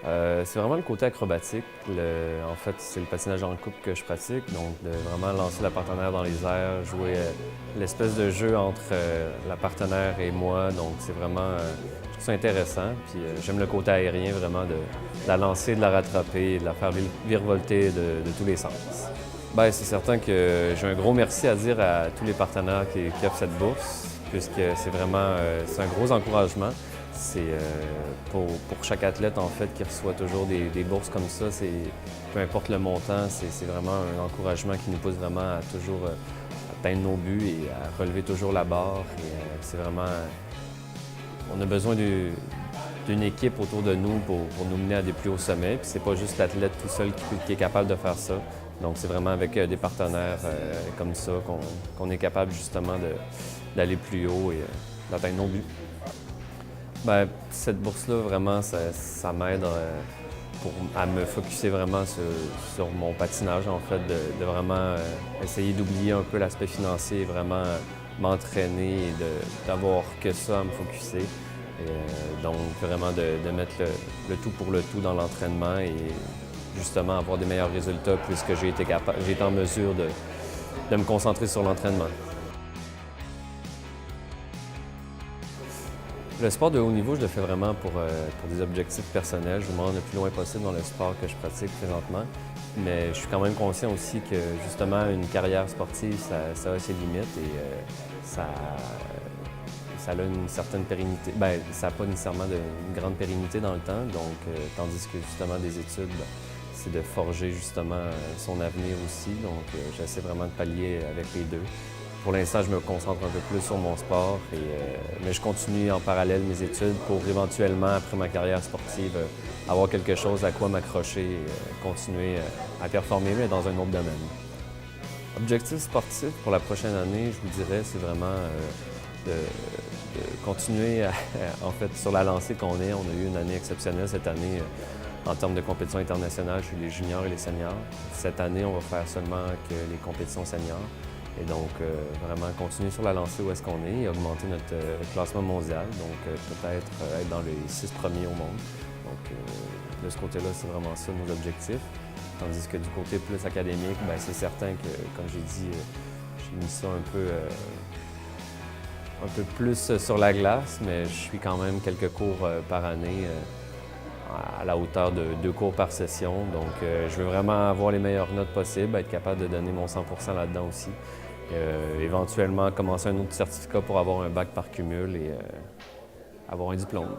C'est vraiment le côté acrobatique. En fait, c'est le patinage en couple que je pratique, donc de vraiment lancer la partenaire dans les airs, jouer l'espèce de jeu entre la partenaire et moi. Donc c'est vraiment, je trouve ça intéressant. Puis j'aime le côté aérien vraiment de la lancer, de la rattraper, de la faire virevolter de tous les sens. Bien, c'est certain que j'ai un gros merci à dire à tous les partenaires qui offrent cette bourse, puisque c'est vraiment c'est un gros encouragement. C'est pour chaque athlète en fait qui reçoit toujours des bourses comme ça, peu importe le montant, c'est vraiment un encouragement qui nous pousse vraiment à toujours atteindre nos buts et à relever toujours la barre. Et c'est vraiment, on a besoin d'une équipe autour de nous pour nous mener à des plus hauts sommets. Puis c'est pas juste l'athlète tout seul qui est capable de faire ça. Donc c'est vraiment avec des partenaires comme ça qu'on est capable justement d'aller plus haut et d'atteindre nos buts. Bien, cette bourse-là, vraiment, ça m'aide à me focusser vraiment sur mon patinage, en fait, de vraiment essayer d'oublier un peu l'aspect financier et vraiment m'entraîner et d'avoir que ça à me focusser. Et, donc, vraiment de mettre le tout pour le tout dans l'entraînement et justement avoir des meilleurs résultats puisque j'ai été en mesure de me concentrer sur l'entraînement. Le sport de haut niveau, je le fais vraiment pour des objectifs personnels. Je veux me rendre le plus loin possible dans le sport que je pratique présentement. Mais je suis quand même conscient aussi que justement une carrière sportive, ça a ses limites et ça a une certaine pérennité. Bien, ça n'a pas nécessairement une grande pérennité dans le temps. Donc, tandis que justement des études, ben, c'est de forger justement son avenir aussi. Donc, j'essaie vraiment de pallier avec les deux. Pour l'instant, je me concentre un peu plus sur mon sport, mais je continue en parallèle mes études pour éventuellement, après ma carrière sportive, avoir quelque chose à quoi m'accrocher et continuer à performer, mais dans un autre domaine. Objectif sportif pour la prochaine année, je vous dirais, c'est vraiment de continuer en fait, sur la lancée qu'on est. On a eu une année exceptionnelle cette année en termes de compétition internationale chez les juniors et les seniors. Cette année, on va faire seulement que les compétitions seniors. Et donc, vraiment continuer sur la lancée où est-ce qu'on est et augmenter notre classement mondial. Donc, peut-être être dans les 6 premiers au monde. Donc, de ce côté-là, c'est vraiment ça nos objectifs. Tandis que du côté plus académique, bien, c'est certain que, comme j'ai dit, j'ai mis ça un peu plus sur la glace, mais je suis quand même quelques cours par année à la hauteur de 2 cours par session. Donc, je veux vraiment avoir les meilleures notes possibles, être capable de donner mon 100% là-dedans aussi. Éventuellement, commencer un autre certificat pour avoir un bac par cumul et avoir un diplôme.